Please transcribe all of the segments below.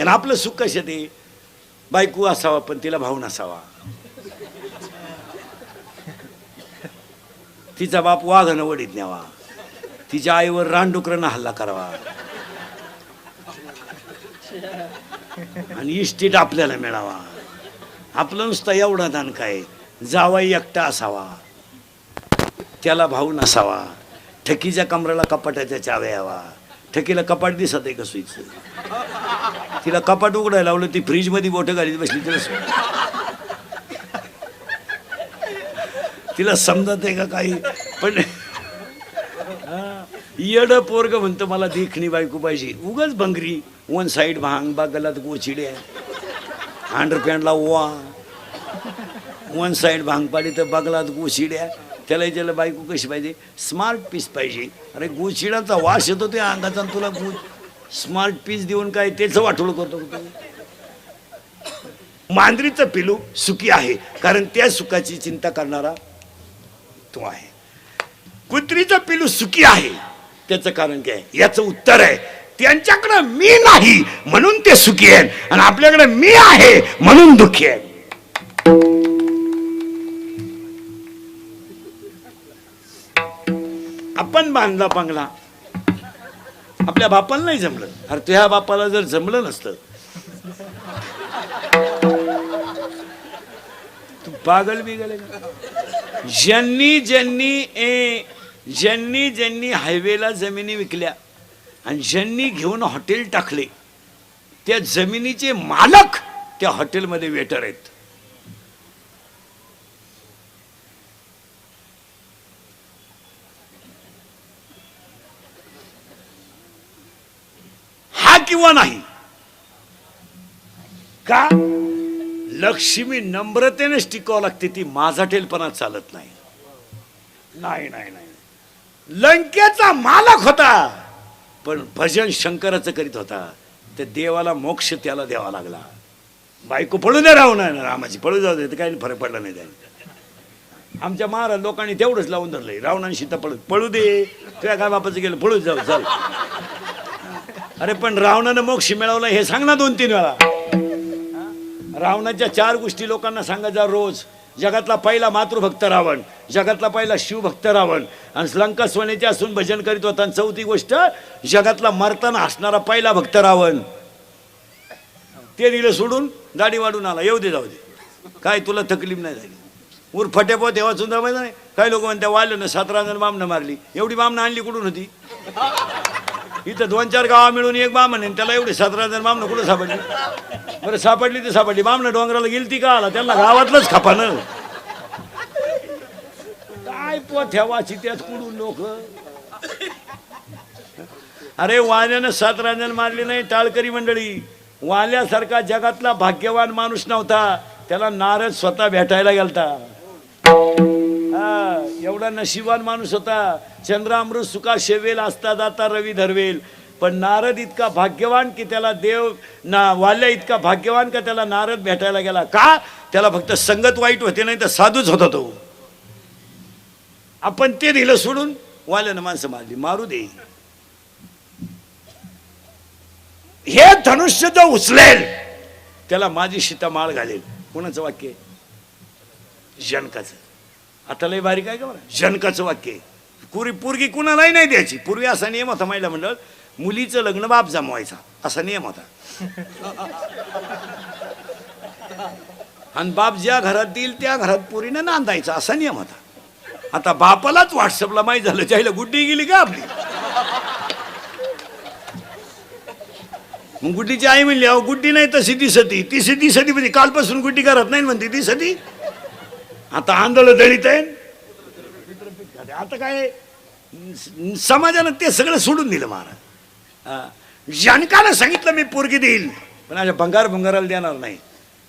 आणि आपलं सुख कशात आहे? बायको असावा पण तिला भाऊ नसावा, तिचा बाप वाघानं वडीत न्यावा, तिच्या आईवर रानडुकरानं हल्ला करावा, आणि इस्टेट आपल्याला मिळावा. आपलं नुसतं एवढा दान काय, जावाई एकटा असावा, त्याला भाऊ नसावा, ठकीच्या कमराला कपाटाच्या चाव्या यावा. ठकीला कपाट दिसत आहे का सुईचं? तिला कपाट उघडायला लावलं, ती फ्रीज मध्ये बोटं घालीत बसली, तिला समजत आहे का काही? पण येड पोरग म्हणतो मला देखणी बायको पाहिजे, उगाच भंगरी, वन साईड भांग, बागलात गोचिड्या, अंडरपॅन्टला ओवा, वन साईड भांग पाडी तर बागलात गोचिड्या. त्याला विचारलं बायको कशी पाहिजे? स्मार्ट पीस पाहिजे. अरे गोचिडाचा वास येतो त्या अंगाचा, तुला स्मार्ट पीस देऊन काय त्याचं वाटोळ करतो? मांजरीचं पिलू सुखी आहे कारण त्या सुखाची चिंता करणारा तो आहे. कुत्रीचं पिलू सुखी आहे त्याचं कारण काय? याचं उत्तर आहे त्यांच्याकडे मी नाही म्हणून ते सुखी आहेत, आणि आपल्याकडे मी आहे म्हणून दुःखी आहेत. आपण बांधला बंगला, आपल्या बापाला नाही जमलं. अरे तुझ्या बापाला जर जमलं नसतं, तू पागल बिगल आहे का? ज्यांनी हायवेला जमिनी विकल्या आणि ज्यांनी घेऊन हॉटेल टाकले, त्या जमिनीचे मालक त्या हॉटेलमध्ये वेटर आहेत. हा किंवा नाही का? लक्ष्मी नम्रतेनेच टिकावं लागते, ती माझाटेलपणा चालत नाही. नाही नाही नाही, लंकेचा मालक होता पण भजन शंकराचं करीत होता, तर देवाला मोक्ष त्याला द्यावा लागला. बायको पळू दे राहू नाही, रामाची पळू जाऊ दे, काही फरक पडला नाही त्याने. आमच्या महाराज लोकांनी तेवढंच लावून धरलंय, रावणाने सीता पळू दे, तुझ्या काय बापाचं गेलं पळू जाऊ चल. अरे पण रावणानं मोक्ष मिळवला हे सांग ना 2-3 वेळा. रावणाच्या 4 गोष्टी लोकांना सांगायचा रोज. जगातला पहिला मातृभक्त रावण, जगातला पहिला शिवभक्त रावण, आणि लंका सोन्याचे असून भजन करीत होता. आणि 4थी गोष्ट, जगातला मरताना हसणारा पहिला भक्त रावण. ते दिलं सोडून, दाढी वाढून आला, येऊ दे जाऊ दे, काय तुला तकलीफ नाही झाली. उर फटेपो तेव्हा सुद्धा माहिती नाही. काही लोक म्हणत्या वाल्यानं 17 जण बामणं मारली. एवढी बामणं आणली कुठून होती? इथं 2-4 गावा मिळून एक बामण आहे, त्याला एवढे 17 जण बामणं कुठं सापडली? बरं सापडली तर सापडली, बामणं डोंगराला गेली ती का आला? त्यांना गावातलंच खपानं. काय पोथ्या वाची त्यात कुठून लोक? अरे वाल्यानं 17 जण मारली नाही टाळकरी मंडळी. वाल्यासारखा जगातला भाग्यवान माणूस नव्हता, त्याला नारद स्वतः भेटायला गेलता. एवढा नशिबान माणूस होता. चंद्रामृत सुका शेवेल असता जाता रवी धरवेल. पण नारद इतका भाग्यवान की त्याला देव वाल्या इतका भाग्यवान का त्याला नारद भेटायला गेला. का? त्याला फक्त संगत वाईट होते, नाही तर साधूच होता तो. आपण ते दिलं सोडून वाल्यानं माणसं मारली. मारू दे. हे धनुष्य जो उचलेल त्याला माझी सीता माळ घालेल. कोणाचं वाक्य? जनकाचं. आता लय भारी काय का बरं, जनकाचं वाक्य. पोरगी कुणालाही नाही द्यायची. पूर्वी असा नियम होता महिला मंडळ, मुलीचं लग्न बाप जमवायचा असा नियम होता. आणि बाप ज्या घरात देईल त्या घरात पोरीनं नांदायचा असा नियम होता. आता बापालाच व्हॉट्सअपला माहीत झालं, त्याला गुड्डी गेली का आपली. मग गुड्डीची आई म्हणली, अहो गुड्डी नाही तशी दिसती. ती दिसती म्हणजे कालपासून गुड्डी करत नाही म्हणते ती सती. आता आंदोलन दळीत आहे. आता काय समाजानं ते सगळं सोडून दिलं महाराज. जनकानं सांगितलं मी पोरगी देईल, पण अशा भंगाराला देणार नाही.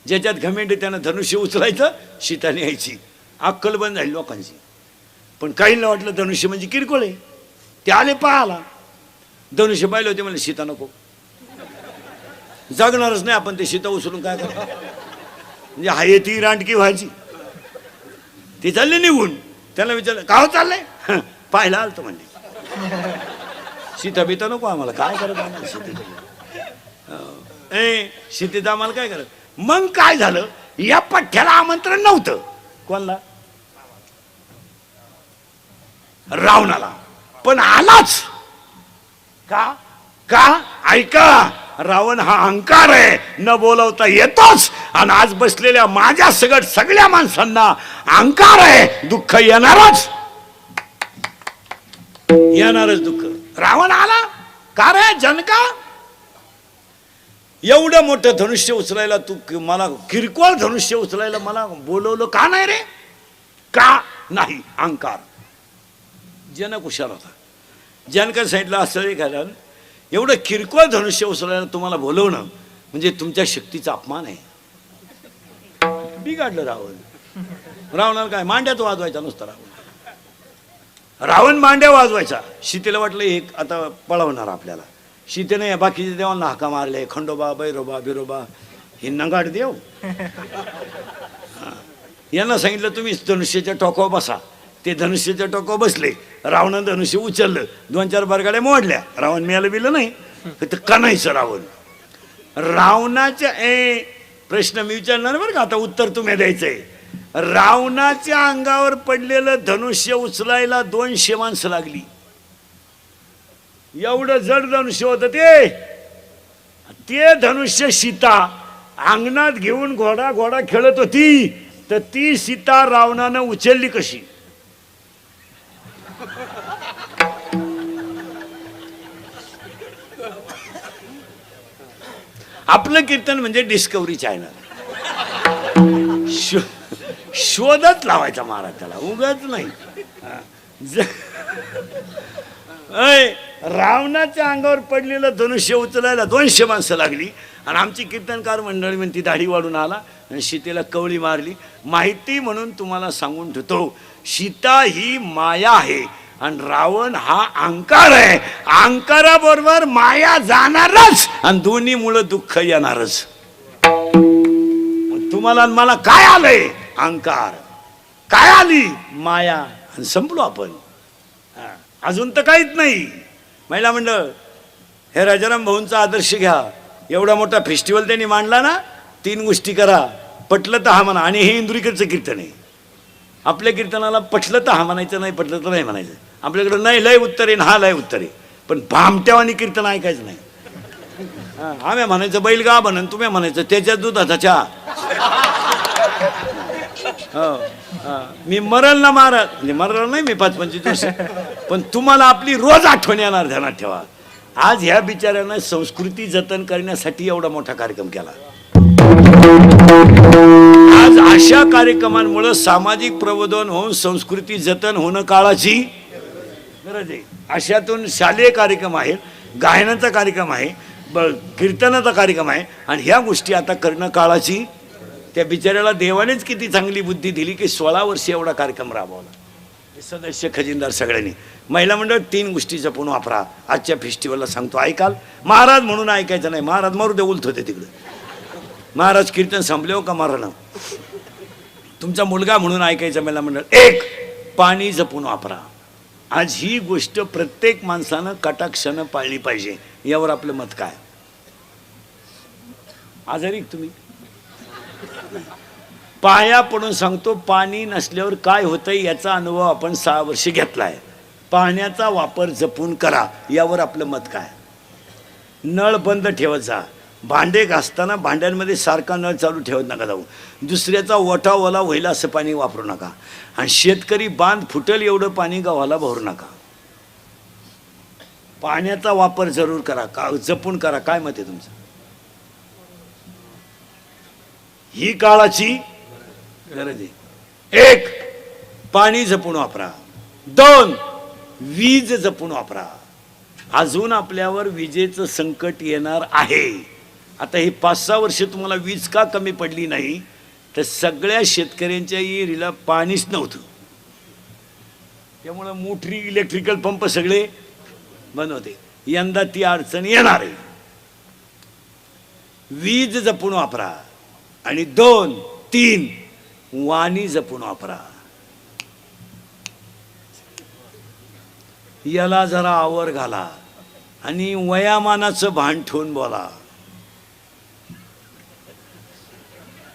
ज्याच्यात घमेंड त्यानं धनुष्य उचलायचं, सीता न्यायची. अक्कल बंद झाली लोकांची. पण काहींना वाटलं धनुष्य म्हणजे किरकोळ आहे. ते आले पाहाला, धनुष्य पाहिले होते, म्हणजे सीता नको, जगणारच नाही आपण. ते सीता उचलून काय करणार? म्हणजे हाय ती रांडकी व्हायची. ती चालले निघून. त्याला विचारलं का हो चाललंय? पाहायला आलतो म्हणले. सीता बिता नको आम्हाला, काय करत आम्हाला सीता. शेतीत आम्हाला काय करत. मग काय झालं, या पठ्ठ्याला आमंत्रण नव्हतं. कोणला? रावणाला. पण आलाच का? का? ऐका, रावण हा अहंकार आहे, न बोलवता येतोच. आणि आज बसलेल्या माझ्या सगट सगळ्या माणसांना अहंकार आहे, दुःख येणारच. येणारच दुःख. रावण आला का रे जनका? एवढं मोठं धनुष्य उचलायला तू मला, किरकोळ धनुष्य उचलायला मला बोलवलं का नाही रे? का नाही? अहंकार. जनक हुशार होता. जनका सांगितलं असं घाला, एवढं किरकोळ धनुष्य उचलायला तुम्हाला बोलवणं म्हणजे तुमच्या शक्तीचा अपमान आहे. बिघडलं रावण. रावणाला काय मांड्यात वाजवायचा नुसता. रावण मांड्या वाजवायचा. सीतेला वाटलं एक आता पळवणार आपल्याला. सीतेने बाकीच्या देवांना हाका मारले, खंडोबा, बैरोबा, बिरोबा, हे नगाड देव. यांना सांगितलं तुम्ही धनुष्याच्या टोकावर बसा. ते धनुष्याच्या टोकावर बसले. रावणानं धनुष्य उचललं, 2-4 बरगाड्या मोडल्या. रावण मिळालं बिलं नाही, फक्त कणायचं रावण. रावणाच्या प्रश्न मी विचारणार बरं का, आता उत्तर तुम्ही द्यायचंय. रावणाच्या अंगावर पडलेलं धनुष्य उचलायला 200 माणसं लागली. एवढं जड धनुष्य होतं ते धनुष्य सीता अंगणात घेऊन घोडा घोडा खेळत होती. तर ती सीता रावणानं उचलली कशी? आपलं कीर्तन म्हणजे डिस्कवरी चॅनल. शोधत लावायचा महाराज त्याला, उगाच नाही. रावणाच्या अंगावर पडलेलं धनुष्य उचलायला 200 माणसं लागली. आणि आमची कीर्तनकार मंडळी म्हणती दाढी वाढून आला आणि सीतेला कवळी मारली. माहिती म्हणून तुम्हाला सांगून ठेवतो, सीता ही माया आहे आणि रावण हा अहंकार आहे. अहंकाराबरोबर माया जाणारच आणि दोन्ही मुळे दुःख येणारच. तुम्हाला मला काय आलंय? अहंकार. काय आली? माया. आणि संपलो आपण. अजून तर काहीच नाही. महिला मंडळ, हे राजाराम भाऊंचा आदर्श घ्या. एवढा मोठा फेस्टिवल त्यांनी मांडला ना. 3 गोष्टी करा. पटलं तर हा म्हणा. आणि हे इंदुरीकरचं कीर्तन आहे. आपल्या कीर्तनाला पटलं तर हा म्हणायचं, नाही पटलं तर नाही म्हणायचं. आपल्याकडं नाही लय उत्तर आहे, हा लय उत्तर आहे. पण भामट्यावानी कीर्तन ऐकायचं नाही. आम्ही म्हणायचं बैल गा बनन, तुम्ही म्हणायचं त्याच्या दुधाचा चहा. मी मरल ना महाराज, म्हणजे मरल नाही मी 5-25 वर्ष, पण तुम्हाला आपली रोज आठवण येणार, ध्यानात ठेवा. आज ह्या बिचाऱ्यानं संस्कृती जतन करण्यासाठी एवढा मोठा कार्यक्रम केला. आज अशा कार्यक्रमांमुळे सामाजिक प्रबोधन होऊन संस्कृती जतन होणं काळाची गरज आहे. अशातून शालेय कार्यक्रम आहे, गायनाचा कार्यक्रम आहे, कीर्तनाचा कार्यक्रम आहे, आणि ह्या गोष्टी आता करणं काळाची. त्या बिचाऱ्याला देवानेच किती चांगली बुद्धी दिली की 16 वर्ष एवढा कार्यक्रम राबवला. सदस्य खजिनदार सगळ्यांनी. महिला मंडळ 3 गोष्टी जपून वापरा. आजच्या फेस्टिवलला सांगतो, ऐकाल. महाराज म्हणून ऐकायचं नाही. महाराज मारू दे, उलत होते तिकडे. महाराज कीर्तन संपले हो का मारणं. तुमचा मुलगा म्हणून ऐकायचं. महिला मंडळ 1, पाणी जपून वापरा. आज ही गोष्ट प्रत्येक माणसानं कटाक्षानं पाळली पाहिजे. यावर आपलं मत काय? आजारी तुम्ही पाया पडून सांगतो, पाणी नसल्यावर काय होतं याचा अनुभव आपण 6 वर्ष घेतलाय. पाण्याचा वापर जपून करा. यावर आपलं मत काय? नळ बंद ठेवत जा. भांडे घासताना भांड्यांमध्ये सारखा नळ चालू ठेवत नका जाऊ. दुसऱ्याचा ओटा ओला होईल असं पाणी वापरू नका. आणि शेतकरी बांध फुटेल एवढं पाणी गावाला भरू नका. पाण्याचा वापर जरूर करा, जपून करा. काय मत आहे तुमचं? ही काळाची गरज आहे. 1, पाणी जपून वापरा. 2, वीज जपून वापरा. अजून आपल्यावर विजेचं संकट येणार आहे. आता ही 5-6 वर्ष तुम्हाला वीज का कमी पडली नाही, तर सगळ्या शेतकऱ्यांच्या विहिरीला पाणीच नव्हतं. त्यामुळं मोटरी, इलेक्ट्रिकल पंप सगळे बंद होते. यंदा ती अडचण येणार आहे. वीज जपून वापरा. आणि 2, 3, वाणी जपून वापरा. याला जरा आवर घाला आणि वयामानाचं भान ठेवून बोला.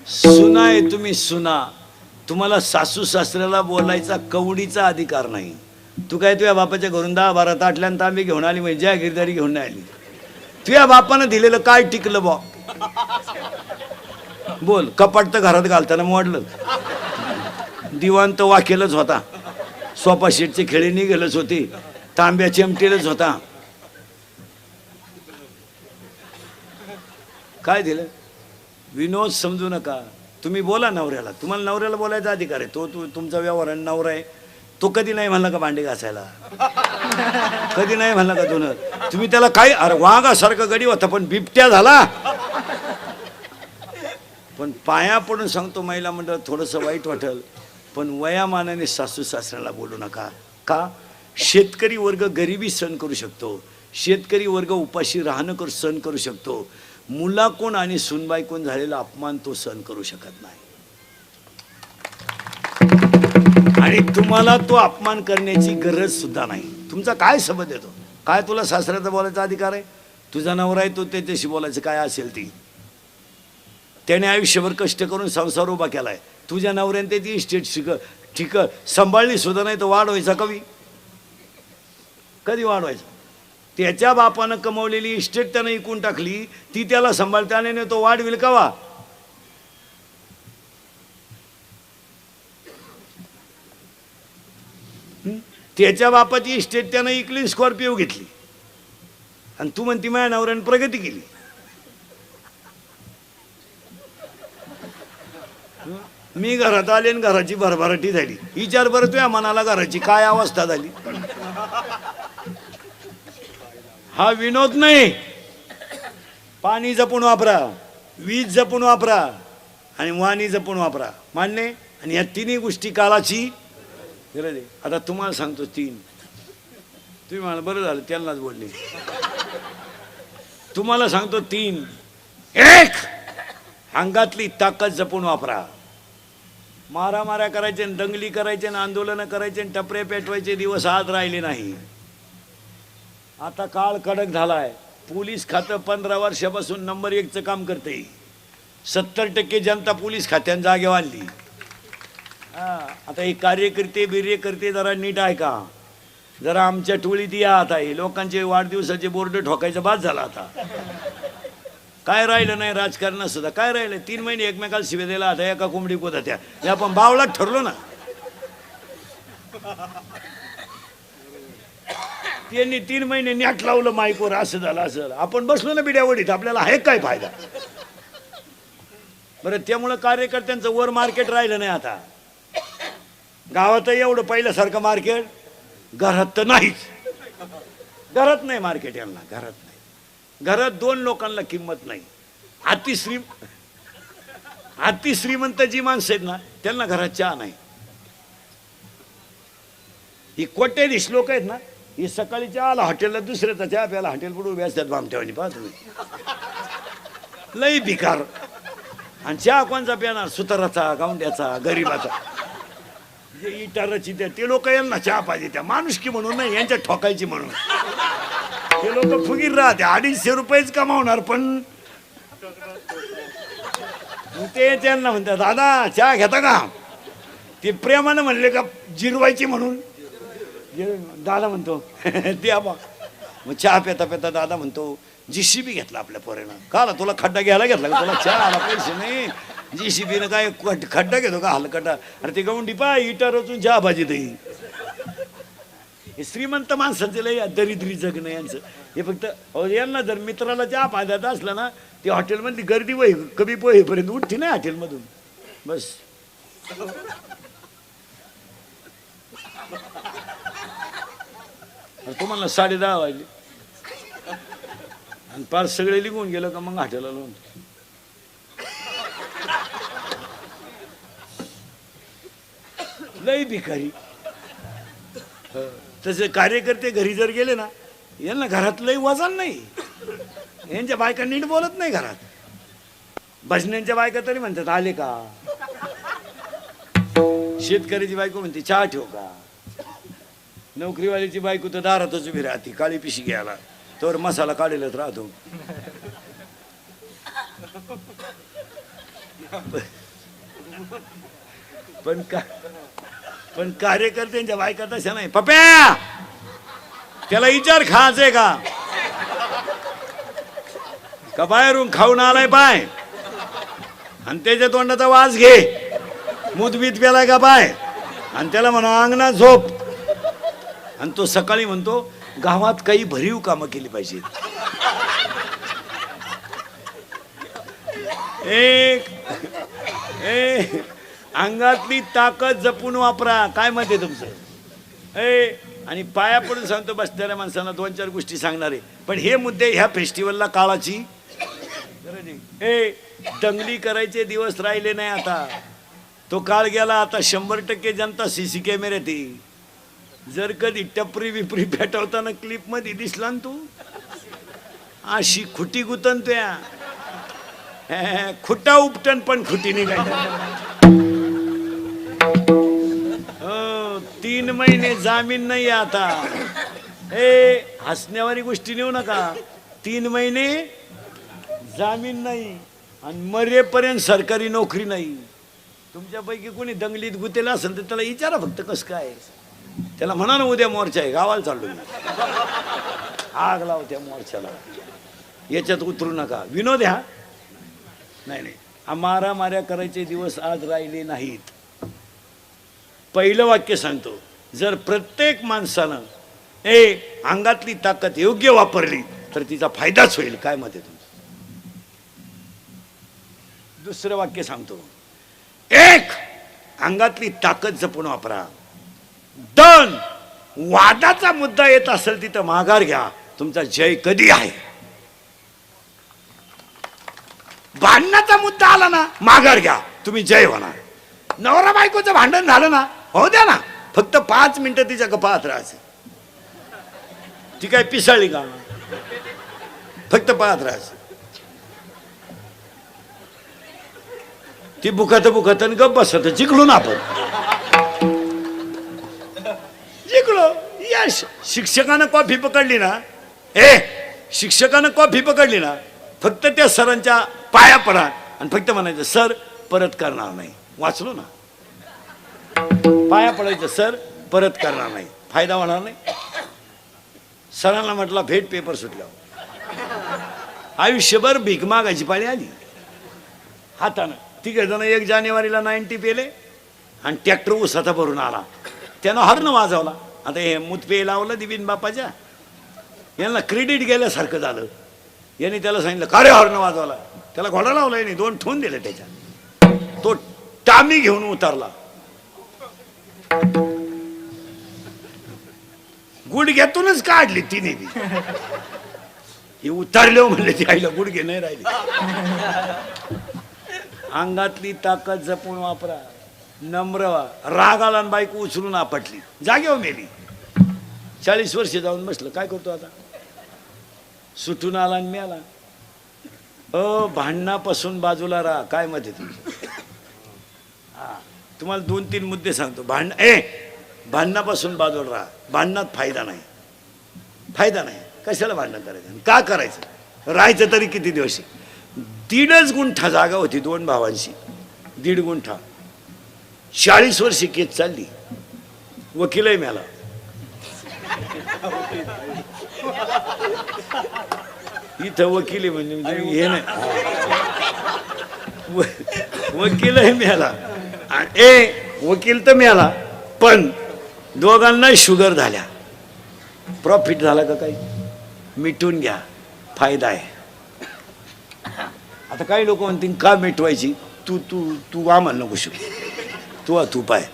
सुना आहे तुम्ही सुना, तुम्हाला सासू सासऱ्याला बोलायचा कवडीचा अधिकार नाही. तू काय तुझ्या बापाच्या घरून 10-12 ताटल्यान तांबे घेऊन आली म्हणजे जागीरदारी घेऊन नाही आली. तुझ्या बापानं दिलेलं काय टिकलं बा? बोल. कपाट तर घरात घालताना मोडलं, दिवाण तर वाकेलच होता, सोफा सेटचे खेळे निघेलच होते, तांब्या चिमटेलच होता. काय दिलं? विनोद समजू नका. तुम्ही बोला नवऱ्याला, तुम्हाला नवऱ्याला बोलायचा अधिकार आहे. तो तुमचा व्यवहार नवरा आहे, तो कधी नाही म्हणला का भांडे घासायला, कधी नाही म्हणला का धुणं. तुम्ही त्याला काय, अरे वाघासारखं गडी होता पण बिबट्या झाला. पण पाया पडून सांगतो महिला मंडळ, थोडंसं वाईट वाटेल पण वयामानाने सासू सासऱ्याला बोलू नका. का? शेतकरी वर्ग गरिबी सहन करू शकतो, शेतकरी वर्ग उपाशी राहणं सहन करू शकतो. मुलाकोण आणि सुनबाईकोण झालेला अपमान तो सहन करू शकत नाही. आणि तुम्हाला तो अपमान करण्याची गरज सुद्धा नाही. तुमचा काय सबंध येतो? काय तुला सासऱ्याचा बोलायचा अधिकार आहे? तुझा नवरा आहे, तो त्याच्याशी बोलायचं काय असेल ती. त्याने आयुष्यभर कष्ट करून संसार उभा केलाय. तुझ्या नवऱ्याने ते ती इस्टेट ठीक सांभाळली सुद्धा नाही, तर वाढवायचा कधी वाढवायचा? त्याच्या बापानं कमवलेली इस्टेट त्यानं इकून टाकली, ती त्याला सांभाळता आणि तो वाढविल कवा? त्याच्या बापाची इस्टेट त्यानं इकली, स्कॉर्पिओ घेतली, आणि तू म्हणती माझ्या नवऱ्याने प्रगती केली. मी घरात आले आणि घराची भरभराटी झाली. विचार बरं तुझ्या मनाला घराची काय अवस्था झाली. हा विनोद नाही. पाणी जपून वापरा, वीज जपून वापरा आणि वाणी जपून वापरा. मान्य? आणि या तिन्ही गोष्टी काळाची गरज आहे. आता तुम्हाला सांगतो 3. तुम्ही मला बरं झालं त्यांनाच बोलले. तुम्हाला सांगतो 3. 1. अंगातली ताकद जपून वापरा. मारामाऱ्या करायचे, दंगली करायचे, आंदोलनं करायचे, टपरे पेटवायचे दिवस आज राहिले नाही. आता काळ कडक झालाय. पोलीस खातं 15 वर्षापासून नंबर 1चं काम करते. 70% जनता पोलीस खात्यान जागेवर आणली. आता हे कार्यकर्ते जरा नीट आहे का? जरा आमच्या टोळीत या. आता हे लोकांचे वाढदिवसाचे बोर्ड ठोकायचं बाद झाला. आता काय राहिलं नाही राजकारणात सुद्धा. काय राहिलं? 3 महिने एकमेकाला शिव्या द्यायला आता एका कोंबडी कोत त्या. हे आपण बावळात ठरलो ना. त्यांनी 3 महिने नॅट लावलं माईकवर, असं झालं असं. आपण बसलो ना बिड्यावडीत, आपल्याला आहे काय फायदा बरं? त्यामुळं कार्यकर्त्यांचं वर मार्केट राहिलं नाही. आता गावात एवढं पहिल्यासारखं मार्केट, घरात तर नाहीच. घरात नाही मार्केट यांना, घरात नाही. घरात 2 लोकांना किंमत नाही. अति श्रीमंत जी माणसं आहेत ना, त्यांना घरात चहा नाही. ही कोट्याधीश लोक आहेत ना, ही सकाळी चहा आला हॉटेलला, दुसऱ्याचा चहा प्यायला हॉटेल पुढे उभे असतात भामट्यावानी. पहा तुम्ही, लई भिकार. आणि चहा कोणचा प्याणार? सुताराचा, गावंड्याचा, गरीबाचा. जे इटाराची ते लोक यांना चहा पाहिजे, त्या माणुसकी म्हणून नाही, यांच्या ठोकायची म्हणून. ते लोक फुगीर राहते, 250 रुपयेच कमावणार, पण ते त्यांना म्हणतात दादा चहा घेता का? ते प्रेमानं म्हणले का जिरवायची म्हणून दादा म्हणतो द्या बा. मग चहा पेता पेता दादा म्हणतो JCB घेतला आपल्या पोरेनं. का तुला खड्डा घ्यायला घेतला का? तुला चहा आला पैसे नाही. JCBनं काय खड्डा घेतो का हलकटा? अरे ते गवंडी पा इटा रचून चहा भाजी दही. हे श्रीमंत माणसांचं लय दरिद्री जगणं यांचं. हे फक्त यांना जर मित्राला चहा पाजायचा असला ना, ते हॉटेलमधली गर्दी वय कमी पोहेपर्यंत उठती नाही हॉटेलमधून. बस तुम्हाला 10:30 वाजले आणि पार सगळे निघून गेलं का मग हॉटेलला लावून. लई भिकारी. तसे कार्यकर्ते घरी जर गेले ना, यांना घरात लई वजन नाही. यांच्या बायका नीट बोलत नाही घरात. भजन्यांच्या बायका तरी म्हणतात आले का? शेतकऱ्याची बायको म्हणते चहा ठेव का? नोकरीवालीची बायको तर दारातच उभी राहते काळी पिशी घ्यायला, तर मसाला काढलेलाच राहतो. पण कार्यकर्त्यांच्या बायका तशा नाही. पप्या त्याला विचार खायचंय का बाहेरून खाऊन आलाय पाय आणि त्याच्या तोंडाचा वास घे, मुदबीत प्यालाय का पाय, आणि त्याला म्हणा अंगणात झोप. आणि तो सकाळी म्हणतो गावात काही भरीव कामं केली पाहिजे. अंगातली ताकद जपून वापरा. काय मत आहे तुमचं? आणि पाया पडून सांगतो बसणाऱ्या माणसांना 2-4 गोष्टी सांगणार आहे, पण हे मुद्दे ह्या फेस्टिवलला काळाची गरज आहे. दंगली करायचे दिवस राहिले नाही आता. तो काळ गेला. आता 100% जनता सीसी कॅमेऱ्यात येईल. जर कधी टपरी विपरी पेटवताना क्लिप मध्ये दिसला ना तू, अशी खुटी गुतन त्या खुटा उपटन पण खुटी निघायची. 3 महिने जामीन नाही आता. हसण्यावारी गोष्टी नेऊ नका. 3 महिने जामीन नाही आणि मरेपर्यंत सरकारी नोकरी नाही. तुमच्यापैकी कोणी दंगलीत गुतेला असेल तर त्याला विचारा फक्त कसं काय. त्याला म्हणा ना उद्या मोर्चा आहे, गावाला चाललो मी, आग लाव त्या मोर्चाला, याच्यात उतरू नका. विनोद ह्या नाही. माऱ्या करायचे दिवस आज राहिले नाहीत. पहिलं वाक्य सांगतो, जर प्रत्येक माणसानं अंगातली ताकद योग्य वापरली तर तिचा फायदाच होईल. काय मत आहे तुमचं? दुसरं वाक्य सांगतो, 1 अंगातली ताकद जपून वापरा. 2 वादाचा मुद्दा येत असेल तिथं माघार घ्या. तुमचा जय कधी आहे. भांडणाचा मुद्दा आला ना माघार घ्या, तुम्ही जय होणार. नवरा बायकोचं भांडण झालं ना, हो द्या ना, फक्त 5 मिनिटं तिच्या कपाळात राहायचं. ती काय पिसाळली का? फक्त पाहत राहायचं. ती बुखत आणि गप बसत. जिंकलो ना आपण, जिंकलो. यश. शिक्षकानं कॉफी पकडली ना, शिक्षकानं कॉफी पकडली ना, फक्त त्या सरांच्या पाया पडा आणि फक्त म्हणायचं सर परत करणार नाही. वाचलो ना, पाया पडायचं सर परत करणार नाही, फायदा होणार नाही. सरांना म्हटला भेट पेपर सुटला. आयुष्यभर भीक मागायची पाळी आली. हातानं 3 जण 1 जानेवारीला 90 पेले आणि ट्रॅक्टर उसाचा भरून आला. त्यानं हॉर्न वाजवला. आता हे मुतपे लावलं दिबीन बापाच्या, यांना क्रेडिट गेल्यासारखं झालं. यांनी त्याला सांगितलं का रे हॉर्न वाजवला. त्याला घोडा लावला, यांनी 2 ठेवून दिले त्याच्या. तो टामी घेऊन उतरला. गुडघ्यातूनच काढली तिने बी. हे उतारले म्हणले ती आईला गुडघे नाही राहिले. अंगातली ताकद जपून वापरा. नम्र व्हा. राग आला आणि बायको उचलून आपटली, जागेवर मेली. 40 वर्ष जाऊन बसलं. काय करतो आता? सुटून आला आणि मेला. भांडणापासून बाजूला राहा. काय मत आहे तुमचं? तुम्हाला 2-3 मुद्दे सांगतो. भांडणापासून बाजूला राहा. भांडणात फायदा नाही. फायदा नाही. कशाला भांडण करायचं? का करायचं? राहायचं तरी किती दिवस? 1.5 गुंठा जागा होती 2 भावांशी. 1.5 गुंठा. 40 वर्षी केस चालली. वकीलही मिळाला. इथं वकील म्हणजे हे नाही. वकीलही मिळाला. वकील तर मिळाला, पण दोघांना शुगर झाल्या. प्रॉफिट झाला का काही? मिटून घ्या, फायदा आहे. आता काही लोक म्हणतील का मिटवायची? तू तू तू आम्हाला नको शिकू. तू पाय.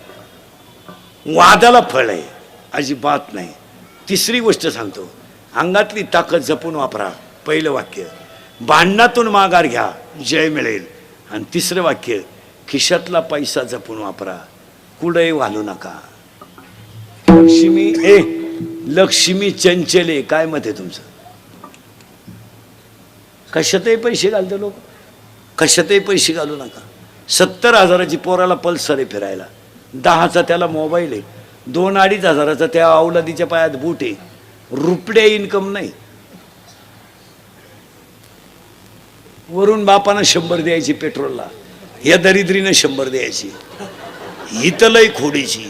वादाला फळ आहे अजिबात नाही. 3री गोष्ट सांगतो, अंगातली ताकद जपून वापरा. पहिलं वाक्य, भांडणातून माघार घ्या, जय मिळेल. आणि 3रं वाक्य, खिशातला पैसा जपून वापरा, कुठेही वालू नका. लक्ष्मी चंचले. काय मत आहे तुमचं? कशातही पैसे घालते लोक. कशातही पैसे घालू नका. 70,000ची पोराला पल्सर आहे फिरायला, 10चा त्याला मोबाईल आहे, 2-2.5 हजाराचा त्या अवलादीच्या पायात बूट आहे. रुपये इन्कम नाही. वरून बापानं 100 द्यायची पेट्रोलला, या दरिद्रीनं 100 द्यायची. ही तर लई खोडीची.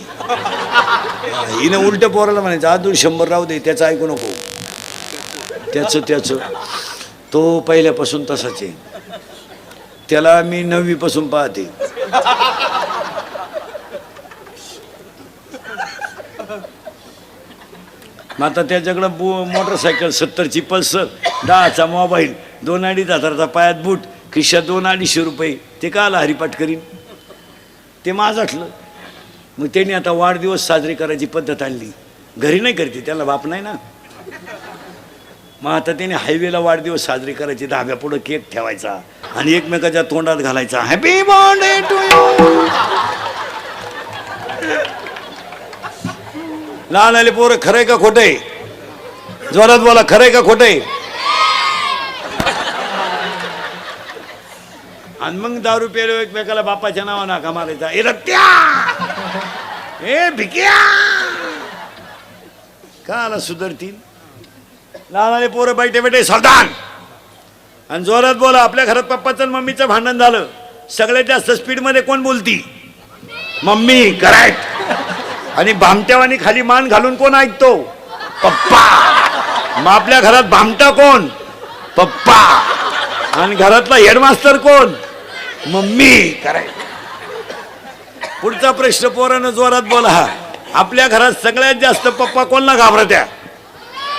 हिनं उलट पोराला म्हणायचं अजून 100 राहू दे, त्याचं ऐकू नको. त्याचं तो पहिल्यापासून तसाच आहे. त्याला मी 9वी पासून पाहते. मग आता त्याच्याकडं मोटरसायकल 70ची पल्सर, 10चा मोबाईल, 2-2.5 हजाराचा पायात बूट, खिशात 200-250 रुपये. ते का आला हरिपाठ करीन? ते माझाठलं. मग त्यांनी आता वाढदिवस साजरी करायची पद्धत आणली. घरी नाही करते, त्याला बाप नाही ना. मग आता त्याने हायवेला वाढदिवस साजरी करायची. धाब्यापुढं केक ठेवायचा आणि एकमेकाच्या तोंडात घालायचा, हॅपी बर्थडे टू यू. लहान आले पोरं, खरंय का खोटंय? जोरात बोला, खरंय का खोटंय? आणि मग दारू प्यायलो एकमेकाला बापाच्या नावा नाका मारायचा, ए रत्या, ए भिक्या. का आला सुधरतील? लहान आले पोरं बैठे बैठे सावधान. आणि जोरात बोला. आपल्या घरात पप्पाचं आणि मम्मीचं भांडण झालं, सगळ्यात जास्त स्पीड मध्ये कोण बोलती? मम्मी. करेक्ट. आणि भामट्यावानी खाली मान घालून कोण ऐकतो? पप्पा. मग आपल्या घरात भामटा कोण? पप्पा. आणि घरातला हेडमास्टर कोण? मम्मी. करेक्ट. पुढचा प्रश्न पोरानं जोरात बोला. आपल्या घरात सगळ्यात जास्त पप्पा कोणला घाबरत्या?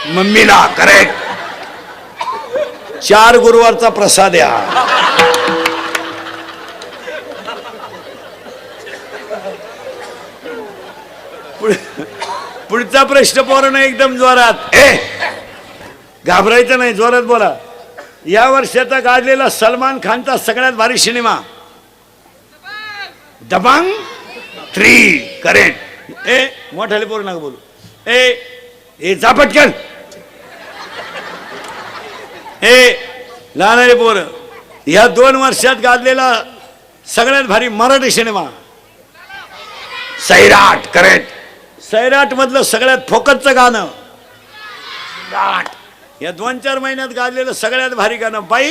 मम्मीला. करेक्ट. 4 गुरुवारचा प्रसाद या. पुढचा प्रश्न पोरानं एकदम जोरात, घाबरायचं नाही, जोरात बोला. या वर्षाचा गाजलेला सलमान खानचा सगळ्यात भारी सिनेमा दबंग 3. करेक्ट. मोठाले पोरं नका बोलू. ए जा पटकन. लहान पोरं, ह्या 2 वर्षात गाजलेला सगळ्यात भारी मराठी सिनेमा सैराट. करेक्ट. सैराट मधलं सगळ्यात फोकसचं गाणं सैराट. या 2-4 महिन्यात गाजलेलं सगळ्यात भारी गाणं बाई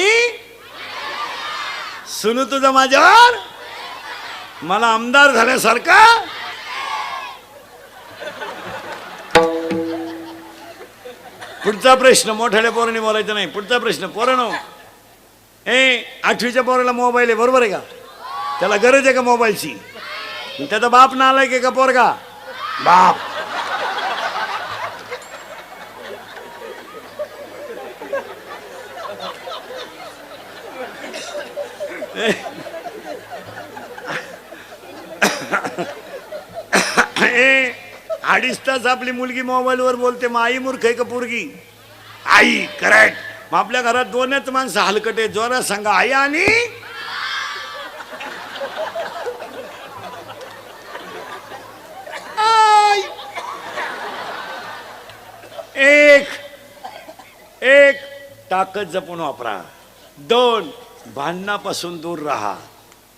सुनू तुझं माझ्यावर, मला आमदार झाल्यासारखा. पुढचा प्रश्न मोठ्याल्या पोरांनी बोलायचं नाही. पुढचा प्रश्न पोरांनो, 8वीच्या पोराला मोबाईल आहे, बरोबर आहे का? त्याला गरज आहे का मोबाईलची? त्याचा बाप नालायक आहे का पोरगा? बाप. अडीच तास आपली मुलगी मोबाईलवर बोलते, मग आई मूर्ख आहे का पोरगी? आई. करेक्ट. मग आपल्या घरात 2च माणसं हलकटे, जोरात सांगा, आई आणि एक ताकद जपून वापरा. 2 भांडणापासून दूर राहा.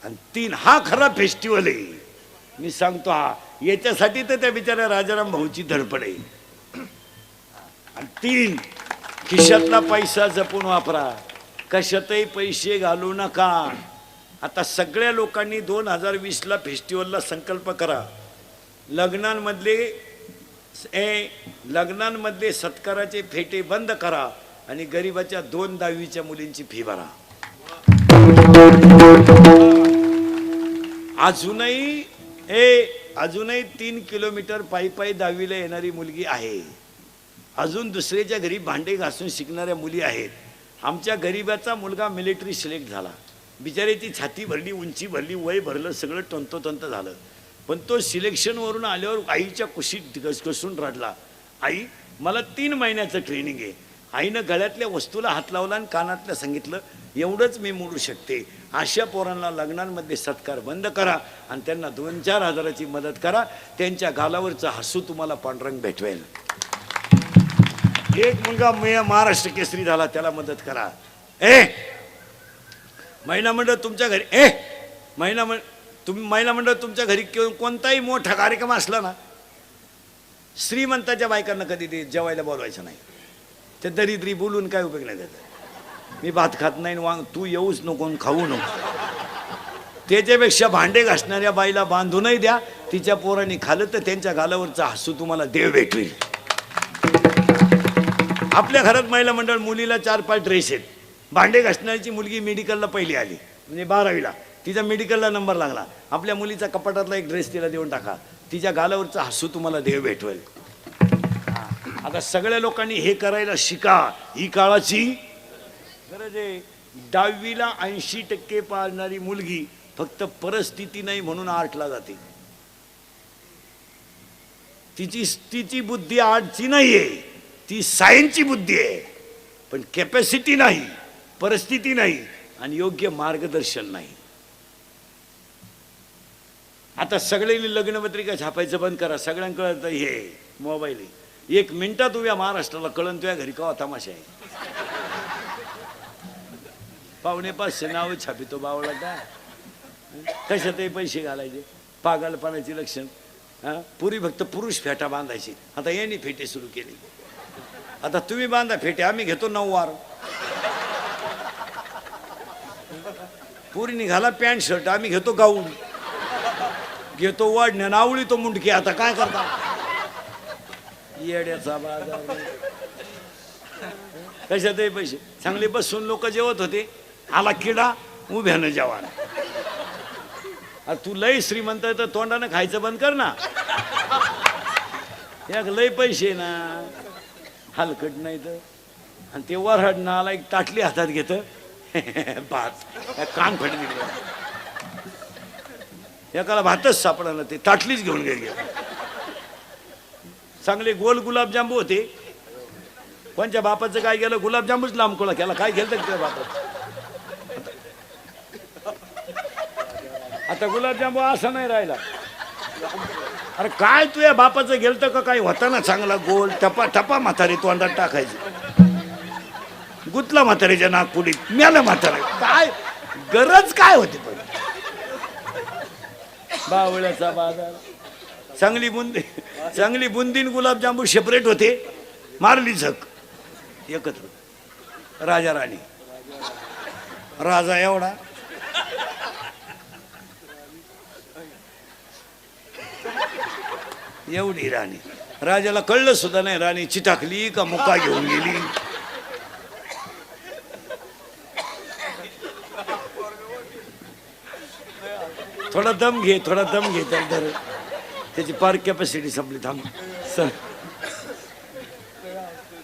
आणि 3 हा खरा फेस्टिवल आहे. मी सांगतो हा, याच्यासाठी तर त्या बिचाऱ्या राजाराम भाऊची धडपड आहे. आणि 3 खिशातला पैसा जपून वापरा. कशातही पैसे घालू नका. आता सगळ्या लोकांनी 2020ला फेस्टिवलला संकल्प करा. लग्नांमधले सत्काराचे फेटे बंद करा आणि गरिबाच्या 2 10वीच्या मुलींची फी भरा. अजूनही 3 किलोमीटर पायी 10वीला येणारी मुलगी आहे. अजून दुसऱ्याच्या घरी भांडे घासून शिकणाऱ्या मुली आहेत. आमच्या गरीबाचा मुलगा मिलिटरी सिलेक्ट झाला. बिचाऱ्याची छाती भरली, उंची भरली, वय भरलं, सगळं तंतोतंत झालं. पण तो सिलेक्शनवरून आल्यावर आईच्या कुशीत घसघसून रडला. आई, मला 3 महिन्याचं ट्रेनिंग आहे. आईनं गळ्यातल्या वस्तूला हात लावला आणि कानातल्या सांगितलं, एवढंच मी मोडू शकते. अशा पोरांना लग्नांमध्ये सत्कार बंद करा आणि त्यांना 2-4 हजाराची मदत करा. त्यांच्या गालावरचं हसू तुम्हाला पांडुरंग भेटवेल. एक मुलगा महाराष्ट्र केसरी झाला, त्याला मदत करा. महिला मंडळ तुमच्या घरी महिला मंडळ तुमच्या घरी कोणताही मोठा कार्यक्रम असला ना, श्रीमंताच्या बायकांना कधी ते जेवायला बोलवायचं नाही. ते दरिद्री बोलून काय उपयोग नाही त्याचा. मी भात खात नाही वांग, तू येऊच नको खाऊ नको. त्याच्यापेक्षा भांडे घासणाऱ्या बाईला बांधूनही द्या, तिच्या पोरांनी खाल्लं तर त्यांच्या गालावरचा हसू तुम्हाला देव भेटवेल. आपल्या घरात महिला मंडळ, मुलीला 4-5 ड्रेस आहेत. भांडे घासणाऱ्याची मुलगी मेडिकलला पहिली आली, म्हणजे 12वीला, तिचा मेडिकलला नंबर लागला. आपल्या मुलीचा कपाटातला एक ड्रेस तिला देऊन टाका, तिच्या गालावरचा हसू तुम्हाला देव भेटवेल. आता सगळ्या लोकांनी हे करायला शिका, ही काळाची गरज आहे. 10वीला 80% पाळणारी मुलगी फक्त परिस्थिती नाही म्हणून 8ला जाते. तिची बुद्धी आर्टची नाहीये, ती सायन्सची बुद्धी आहे. पण कॅपॅसिटी नाही, परिस्थिती नाही आणि योग्य मार्गदर्शन नाही. आता सगळ्यांनी लग्नपत्रिका छापायचं बंद करा. सगळ्यांकडे हे मोबाईल आहे. 1 मिनिटात उभ्या महाराष्ट्राला कळण तुझ्या घरी कवा तमाशा आहे. 450 नाव छापितो बावळा काय, कशातही पैसे घालायचे, पागलपणाची लक्षण. पुरी फक्त पुरुष फेटा बांधायची, आता यांनी फेटे सुरू केले. आता तुम्ही बांधा फेटे, आम्ही घेतो 9 वार. पुरी निघाला पॅन्ट शर्ट, आम्ही घेतो गाऊन, घेतो वाढण्या नावळी तो मुंडकी. आता काय करता, येड्याचा बाजार. कशातही पैसे. चांगले बसून लोक जेवत होते, आला किडा उभ्यानं जेवण. तू लय श्रीमंत आहे तर तोंडानं खायचं बंद कर ना. एक लय पैसे ना, हलकट नाही तर. आणि ते वरहडणं आला, एक ताटली हातात घेत, भात कान फट दिले. एकाला भातच सापडला, ते ताटलीच घेऊन गेली. चांगले गोल गुलाबजांबू होते. कोणच्या बापाचं काय गेलं, गुलाबजांबूच लांबकोळा केला. काय गेलं त्या बापाचं. आता गुलाबजांबू असा नाही राहिला. अरे काय तुझ्या बापाचं गेलं का काय होता ना चांगला गोल, टपा टपा म्हातारी तोंडात टाकायची. गुतला म्हातारीच्या नागपुडीत, म्याला म्हातारा. काय गरज काय होती पण. बावळ्याचा बाजार. चांगली बुंदीन गुलाबजांबू सेपरेट होते, मारली झक एकत्र. राजा राणी, राजा एवढा, एवढी राणी. राजाला कळलं सुद्धा नाही राणी चिटाकली का मुका घेऊन गेली. थोडा दम घे, थोडा दम घे. तर त्याची पार्क कॅपॅसिटी संपली. थांब सर,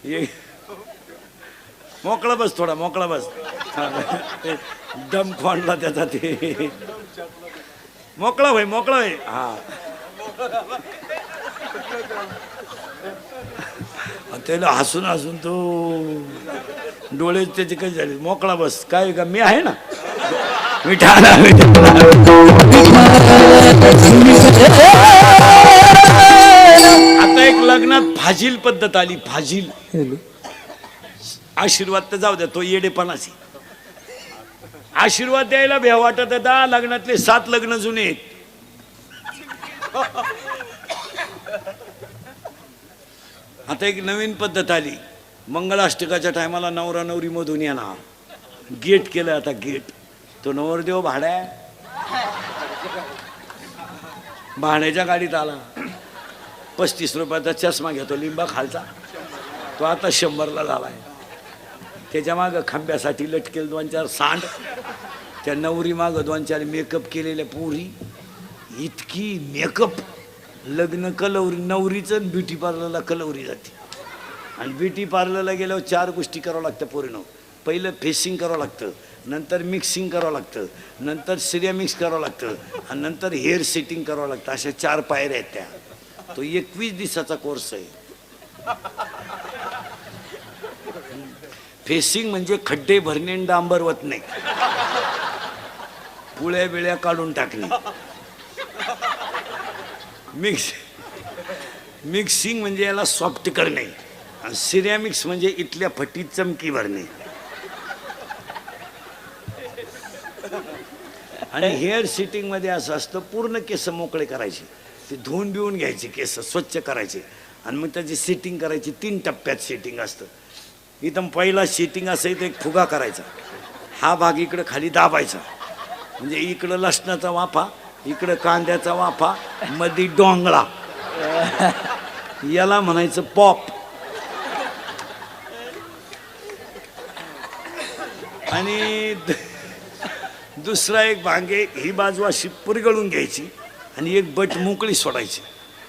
ये मोकळा बस, थोडा मोकळा बस. दम खोंडला त्याचा. ते मोकळा होय, मोकळा होय. हा, त्याला हसून हसून तो डोळे त्याचे काही झाले. मोकळा बस. काय का मी आहे ना, मिठाला आता एक लग्नात फाजील पद्धत आली. फाजील आशीर्वाद तर जाऊ द्या, तो येडेपणाची. आशीर्वाद द्यायला भ्या वाटत होता. लग्नातले 7 लग्न जुने आहेत. आता एक नवीन पद्धत आली. मंगळाष्टकाच्या टायमाला नवरा नवरी मधून येणार. गेट केलं आता, गेट. तो नवरदेव भाड्याच्या गाडीत आला. 35 रुपयाचा चष्मा घेतो लिंबा खालचा, तो आता 100ला झालाय. त्याच्या मागं खांब्यासाठी लटकेल 2-4 सांड. त्या नवरी मागं 2-4 मेकअप केलेल्या पोरी. इतकी मेकअप. लग्न कलवरी, नवरीचं ब्युटी पार्लरला कलवरी जाते. आणि ब्युटी पार्लरला गेल्यावर 4 गोष्टी करावं लागतं पोरीनं. पहिलं फेसिंग करावं लागतं, नंतर मिक्सिंग करावं लागतं, नंतर सिरेमिक्स करावं लागतं, आणि नंतर हेअर सेटिंग करावं लागतं. अशा 4 पायऱ्या आहेत त्या. तो 21 दिवसाचा कोर्स आहे. फेसिंग म्हणजे खड्डे भरणे, डांबर वतणे, पुळ्या बिळ्या काढून टाकणे. मिक्सिंग म्हणजे याला सॉफ्ट करणे, आणि सिरेमिक्स म्हणजे इथल्या फटीत चमकी भरणे. आणि हेअर सेटिंग मध्ये असं असतं, पूर्ण केस मोकळे करायचे, ते धुवून बिवून घ्यायचे, केस स्वच्छ करायचे, आणि मग त्याची सेटिंग करायची. 3 टप्प्यात सेटिंग असतं. इथं पहिला शेटिंग असं इथं एक फुगा करायचा, हा भाग इकडं खाली दाबायचा, म्हणजे इकडं लसणाचा वाफा, इकडं कांद्याचा वाफा, मधी डोंगळा, याला म्हणायचं पॉप. आणि दुसरा एक भांगे, ही बाजू अशी पुरगळून घ्यायची आणि एक बट मोकळी सोडायची,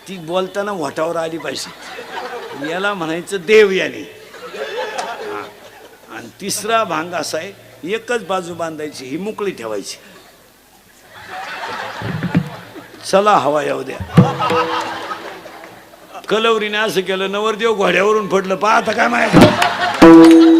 ती बोलताना वाटावर आली पाहिजे, याला म्हणायचं देव याने. आणि तिसरा भांग असा आहे, एकच बाजू बांधायची, ही मोकळी ठेवायची. चला हवा येऊ द्या. कलवरीने असं केलं, नवरदेव घोड्यावरून पडलं, पहा आता काय माहिती.